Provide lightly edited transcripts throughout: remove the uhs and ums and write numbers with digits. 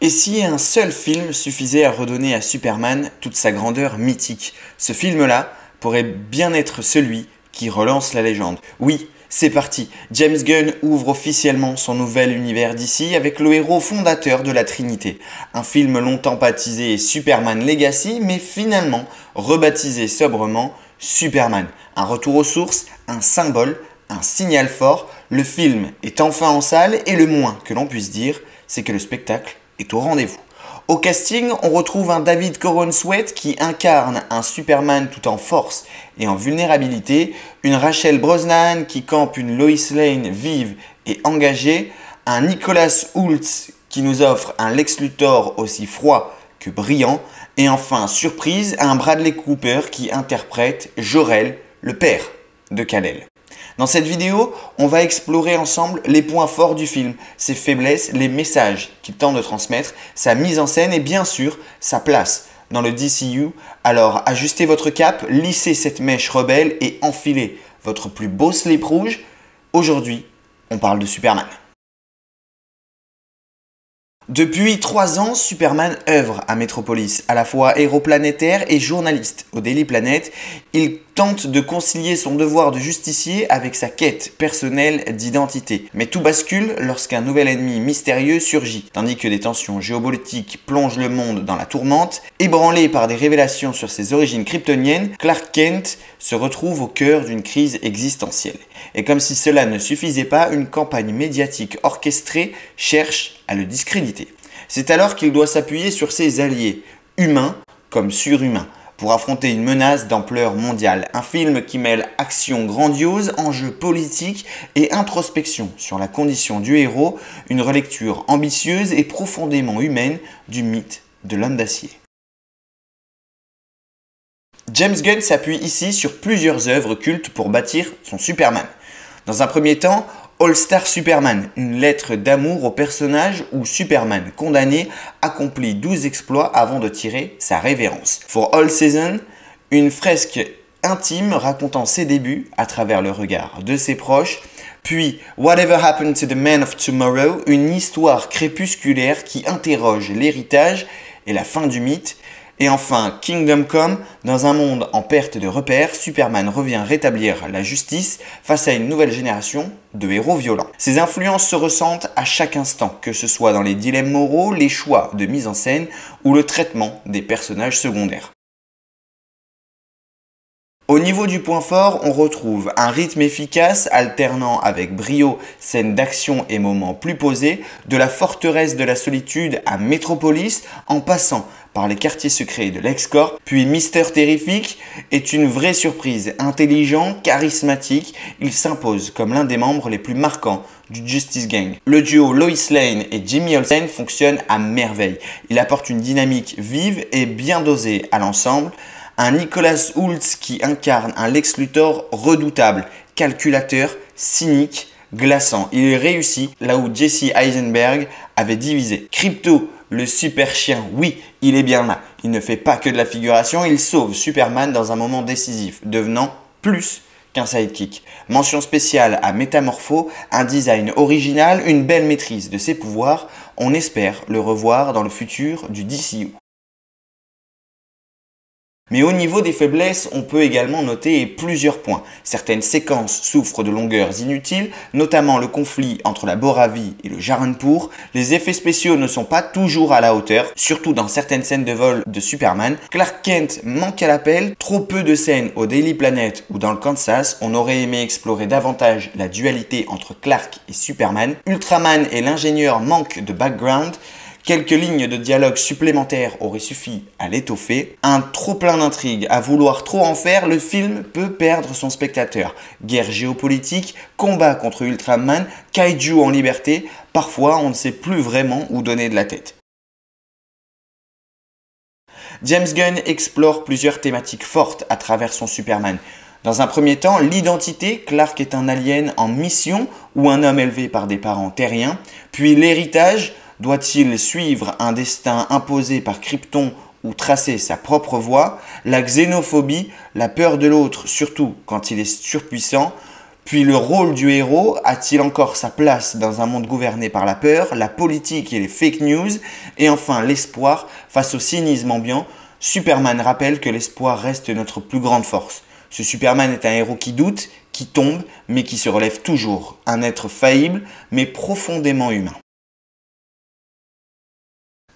Et si un seul film suffisait à redonner à Superman toute sa grandeur mythique? Ce film-là pourrait bien être celui qui relance la légende. Oui, c'est parti. James Gunn ouvre officiellement son nouvel univers DC avec le héros fondateur de la Trinité. Un film longtemps baptisé Superman Legacy, mais finalement rebaptisé sobrement Superman. Un retour aux sources, un symbole, un signal fort. Le film est enfin en salle et le moins que l'on puisse dire, c'est que le spectacle est au rendez-vous. Au casting, on retrouve un David Corenswet qui incarne un Superman tout en force et en vulnérabilité, une Rachel Brosnahan qui campe une Lois Lane vive et engagée, un Nicholas Hoult qui nous offre un Lex Luthor aussi froid que brillant, et enfin, surprise, un Bradley Cooper qui interprète Jor-El, le père de Kal-El. Dans cette vidéo, on va explorer ensemble les points forts du film, ses faiblesses, les messages qu'il tente de transmettre, sa mise en scène et bien sûr sa place dans le DCU. Alors ajustez votre cape, lissez cette mèche rebelle et enfilez votre plus beau slip rouge. Aujourd'hui, on parle de Superman. Depuis 3 ans, Superman œuvre à Metropolis, à la fois héros planétaire et journaliste. Au Daily Planet, il tente de concilier son devoir de justicier avec sa quête personnelle d'identité. Mais tout bascule lorsqu'un nouvel ennemi mystérieux surgit. Tandis que des tensions géopolitiques plongent le monde dans la tourmente, ébranlé par des révélations sur ses origines kryptoniennes, Clark Kent se retrouve au cœur d'une crise existentielle. Et comme si cela ne suffisait pas, une campagne médiatique orchestrée cherche à le discréditer. C'est alors qu'il doit s'appuyer sur ses alliés, humains comme surhumains, pour affronter une menace d'ampleur mondiale. Un film qui mêle action grandiose, enjeux politiques et introspection sur la condition du héros, une relecture ambitieuse et profondément humaine du mythe de l'homme d'acier. James Gunn s'appuie ici sur plusieurs œuvres cultes pour bâtir son Superman. Dans un premier temps, All Star Superman, une lettre d'amour au personnage où Superman, condamné, accomplit 12 exploits avant de tirer sa révérence. For All Season, une fresque intime racontant ses débuts à travers le regard de ses proches. Puis Whatever Happened to the Man of Tomorrow, une histoire crépusculaire qui interroge l'héritage et la fin du mythe. Et enfin, Kingdom Come, dans un monde en perte de repères, Superman revient rétablir la justice face à une nouvelle génération de héros violents. Ces influences se ressentent à chaque instant, que ce soit dans les dilemmes moraux, les choix de mise en scène ou le traitement des personnages secondaires. Au niveau du point fort, on retrouve un rythme efficace alternant avec brio scènes d'action et moments plus posés, de la forteresse de la solitude à Metropolis, en passant par les quartiers secrets de LexCorp, puis Mister Terrific est une vraie surprise, intelligent, charismatique, il s'impose comme l'un des membres les plus marquants du Justice Gang. Le duo Lois Lane et Jimmy Olsen fonctionne à merveille, il apporte une dynamique vive et bien dosée à l'ensemble. Un Nicholas Hoult qui incarne un Lex Luthor redoutable, calculateur, cynique, glaçant. Il réussit là où Jesse Eisenberg avait divisé. Crypto, le super chien, oui, il est bien là. Il ne fait pas que de la figuration, il sauve Superman dans un moment décisif, devenant plus qu'un sidekick. Mention spéciale à Métamorpho, un design original, une belle maîtrise de ses pouvoirs. On espère le revoir dans le futur du DCU. Mais au niveau des faiblesses, on peut également noter plusieurs points. Certaines séquences souffrent de longueurs inutiles, notamment le conflit entre la Boravie et le Jaranpur. Les effets spéciaux ne sont pas toujours à la hauteur, surtout dans certaines scènes de vol de Superman. Clark Kent manque à l'appel, trop peu de scènes au Daily Planet ou dans le Kansas. On aurait aimé explorer davantage la dualité entre Clark et Superman. Ultraman et l'ingénieur manquent de background. Quelques lignes de dialogue supplémentaires auraient suffi à l'étoffer. Un trop plein d'intrigues, à vouloir trop en faire, le film peut perdre son spectateur. Guerre géopolitique, combat contre Ultraman, kaiju en liberté, parfois on ne sait plus vraiment où donner de la tête. James Gunn explore plusieurs thématiques fortes à travers son Superman. Dans un premier temps, l'identité, Clark est un alien en mission ou un homme élevé par des parents terriens. Puis l'héritage, doit-il suivre un destin imposé par Krypton ou tracer sa propre voie? La xénophobie, la peur de l'autre, surtout quand il est surpuissant. Puis le rôle du héros a-t-il encore sa place dans un monde gouverné par la peur, la politique et les fake news? Et enfin l'espoir face au cynisme ambiant. Superman rappelle que l'espoir reste notre plus grande force. Ce Superman est un héros qui doute, qui tombe, mais qui se relève toujours. Un être faillible, mais profondément humain.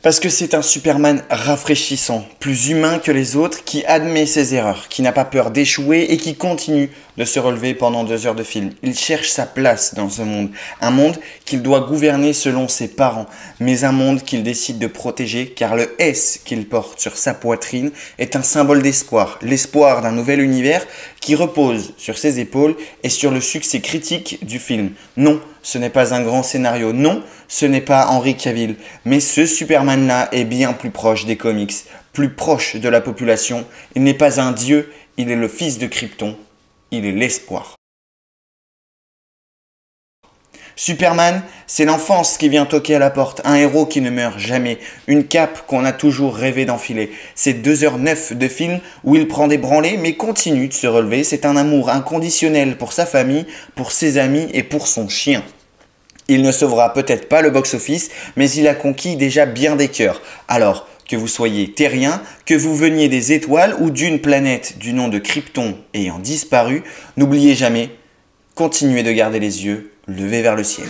Parce que c'est un Superman rafraîchissant, plus humain que les autres, qui admet ses erreurs, qui n'a pas peur d'échouer et qui continue de se relever pendant 2 heures de film. Il cherche sa place dans ce monde, un monde qu'il doit gouverner selon ses parents, mais un monde qu'il décide de protéger car le S qu'il porte sur sa poitrine est un symbole d'espoir, l'espoir d'un nouvel univers qui repose sur ses épaules et sur le succès critique du film. Non, ce n'est pas un grand scénario, non, ce n'est pas Henry Cavill, mais ce Superman-là est bien plus proche des comics, plus proche de la population. Il n'est pas un dieu, il est le fils de Krypton, il est l'espoir. Superman, c'est l'enfance qui vient toquer à la porte, un héros qui ne meurt jamais, une cape qu'on a toujours rêvé d'enfiler. C'est 2h09 de film où il prend des branlées mais continue de se relever. C'est un amour inconditionnel pour sa famille, pour ses amis et pour son chien. Il ne sauvera peut-être pas le box-office, mais il a conquis déjà bien des cœurs. Alors, que vous soyez terrien, que vous veniez des étoiles ou d'une planète du nom de Krypton ayant disparu, n'oubliez jamais, continuez de garder les yeux levés vers le ciel.